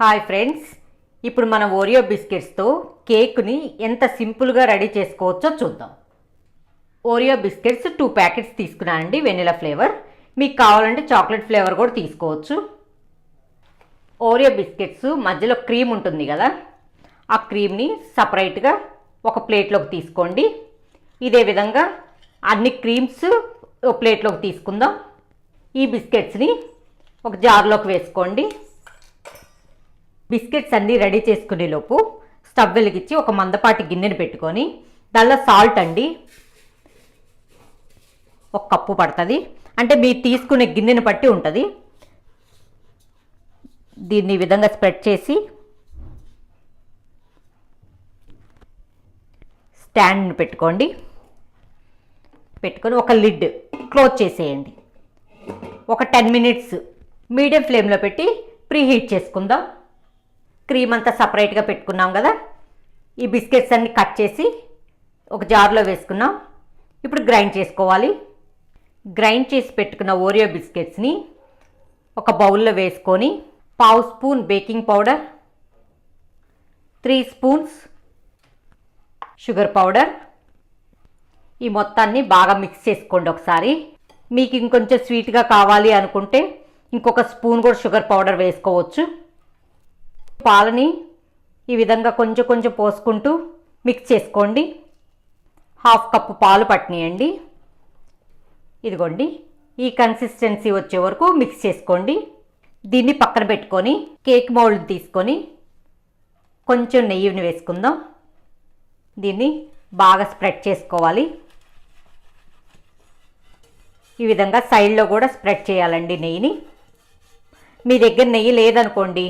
Hi friends, ఇప్పుడు మనం Oreo బిస్కెట్స్తో కేక్ని ఎంత సింపుల్గా రెడీ చేసుకోవచ్చో చూద్దాం. ఓరియో బిస్కెట్స్ 2 ప్యాకెట్స్ తీసుకున్నానండి, వెనిలా ఫ్లేవర్. మీకు కావాలంటే చాక్లెట్ ఫ్లేవర్ కూడా తీసుకోవచ్చు. ఓరియో బిస్కెట్స్ మధ్యలో క్రీమ్ ఉంటుంది కదా, ఆ క్రీమ్ని సపరేట్గా ఒక ప్లేట్లోకి తీసుకోండి. ఇదే విధంగా అన్ని క్రీమ్స్ ఒక ప్లేట్లోకి తీసుకుందాం. ఈ బిస్కెట్స్ని ఒక జార్లోకి వేసుకోండి. బిస్కెట్స్ అన్నీ రెడీ చేసుకునే లోపు స్టవ్ వెలిగించి ఒక మందపాటి గిన్నెని పెట్టుకొని దానిలో సాల్ట్ అండి 1 కప్పు పడుతుంది. అంటే మీరు తీసుకునే గిన్నెని బట్టి ఉంటుంది. దీన్ని ఈ విధంగా స్ప్రెడ్ చేసి స్టాండ్ని పెట్టుకొని ఒక లిడ్ క్లోజ్ చేసేయండి. ఒక 10 మినిట్స్ మీడియం ఫ్లేమ్లో పెట్టి ప్రీహీట్ చేసుకుందాం. క్రీమ్ అంతా సపరేట్గా పెట్టుకున్నాం కదా, ఈ బిస్కెట్స్ అన్ని కట్ చేసి ఒక జార్లో వేసుకున్నాం. ఇప్పుడు గ్రైండ్ చేసుకోవాలి. గ్రైండ్ చేసి పెట్టుకున్న ఓరియో బిస్కెట్స్ని ఒక బౌల్లో వేసుకొని 1/2 spoon baking powder, 3 spoons sugar powder, ఈ మొత్తాన్ని బాగా మిక్స్ చేసుకోండి ఒకసారి. మీకు ఇంకొంచెం స్వీట్గా కావాలి అనుకుంటే ఇంకొక స్పూన్ కూడా షుగర్ పౌడర్ వేసుకోవచ్చు. పాలని ఈ విధంగా కొంచెం కొంచెం పోసుకుంటూ మిక్స్ చేసుకోండి. 1/2 కప్పు పాలు పట్టినాయండి. ఇదిగోండి, ఈ కన్సిస్టెన్సీ వచ్చే వరకు మిక్స్ చేసుకోండి. దీన్ని పక్కన పెట్టుకొని కేక్ మౌల్డ్ తీసుకొని కొంచెం నెయ్యిని వేసుకుందాం. దీన్ని బాగా స్ప్రెడ్ చేసుకోవాలి. ఈ విధంగా సైడ్లో కూడా స్ప్రెడ్ చేయాలండి నెయ్యిని. మీ దగ్గర నెయ్యి లేదనుకోండి,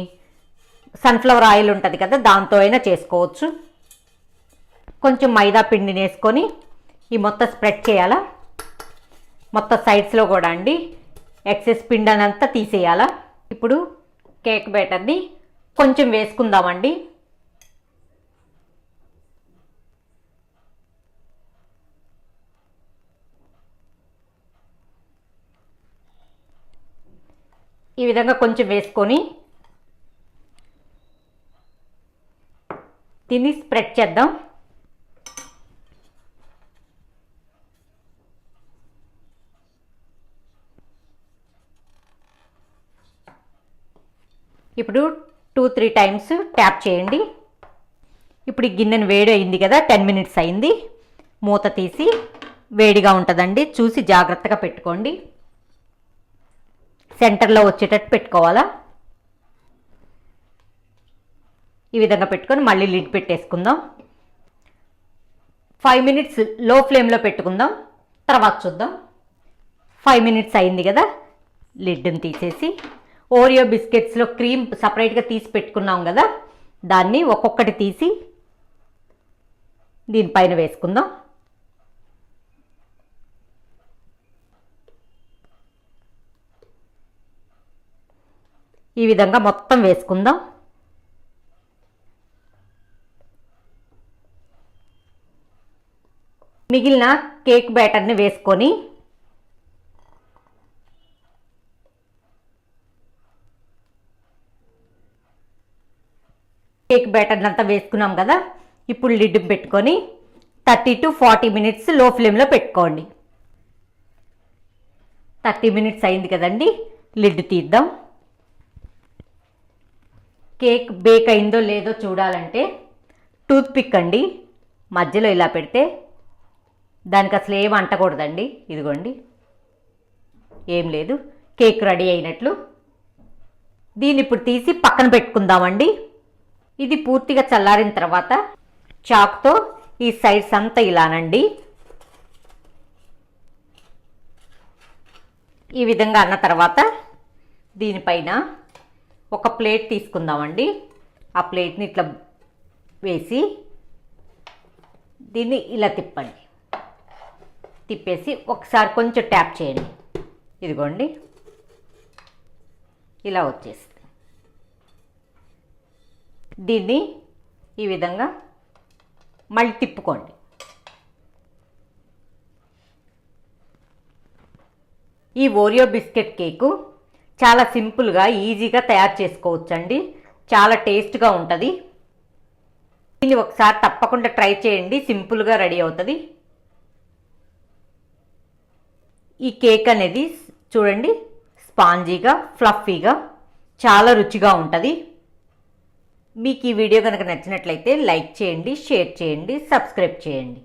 సన్ఫ్లవర్ ఆయిల్ ఉంటుంది కదా, దాంతో అయినా చేసుకోవచ్చు. కొంచెం మైదా పిండిని వేసుకొని ఈ మొత్తం స్ప్రెడ్ చేయాలా. మొత్తం సైడ్స్లో కూడా అండి ఎక్సెస్ పిండినంతా తీసేయాలా. ఇప్పుడు కేక్ బ్యాటర్ని కొంచెం వేసుకుందామండి. ఈ విధంగా కొంచెం వేసుకొని దీన్ని స్ప్రెడ్ చేద్దాం. ఇప్పుడు 2-3 టైమ్స్ ట్యాప్ చేయండి. ఇప్పుడు ఈ గిన్నెను వేడి అయింది కదా, 10 మినిట్స్ అయింది. మూత తీసి, వేడిగా ఉంటుందండి, చూసి జాగ్రత్తగా పెట్టుకోండి. సెంటర్లో వచ్చేటట్టు పెట్టుకోవాలా. ఈ విధంగా పెట్టుకొని మళ్ళీ లిడ్ పెట్టేసుకుందాం. 5 మినిట్స్ లో ఫ్లేమ్లో పెట్టుకుందాం, తర్వాత చూద్దాం. 5 మినిట్స్ అయింది కదా, లిడ్ని తీసేసి ఓరియో బిస్కెట్స్లో క్రీమ్ సపరేట్గా తీసి పెట్టుకున్నాం కదా, దాన్ని ఒక్కొక్కటి తీసి దీనిపైన వేసుకుందాం. ఈ విధంగా మొత్తం వేసుకుందాం. మిగిలిన కేక్ బ్యాటర్ని వేసుకొని కేక్ బ్యాటర్ని అంతా వేసుకున్నాం కదా, ఇప్పుడు లిడ్ పెట్టుకొని 30 to 40 మినిట్స్ లో ఫ్లేమ్లో పెట్టుకోండి. 30 మినిట్స్ అయింది కదండి, లిడ్ తీద్దాం. కేక్ బేక్ అయిందో లేదో చూడాలంటే టూత్ పిక్ అండి మధ్యలో ఇలా పెడితే దానికి అసలు ఏం అంటకూడదండి. ఇదిగోండి, ఏం లేదు, కేక్ రెడీ అయినట్లు. దీన్ని ఇప్పుడు తీసి పక్కన పెట్టుకుందామండి. ఇది పూర్తిగా చల్లారిన తర్వాత చాక్తో ఈ సైడ్స్ అంతా ఇలానండి ఈ విధంగా అన్న తర్వాత దీనిపైన ఒక ప్లేట్ తీసుకుందామండి. ఆ ప్లేట్ని ఇట్లా వేసి దీన్ని ఇలా తిప్పేసి ఒకసారి కొంచెం ట్యాప్ చేయండి. ఇదిగోండి, ఇలా వచ్చేస్తుంది. దీన్ని ఈ విధంగా మళ్ళీ తిప్పుకోండి. ఈ ఓరియో బిస్కెట్ కేకు చాలా సింపుల్గా ఈజీగా తయారు చేసుకోవచ్చండి. చాలా టేస్ట్గా ఉంటుంది. దీన్ని ఒకసారి తప్పకుండా ట్రై చేయండి, సింపుల్గా రెడీ అవుతుంది. ఈ కేక్ అనేది చూడండి స్పాంజీగా ఫ్లఫీగా చాలా రుచిగా ఉంటుంది. మీకు ఈ వీడియో కనుక నచ్చినట్లయితే లైక్ చేయండి, షేర్ చేయండి, సబ్స్క్రైబ్ చేయండి.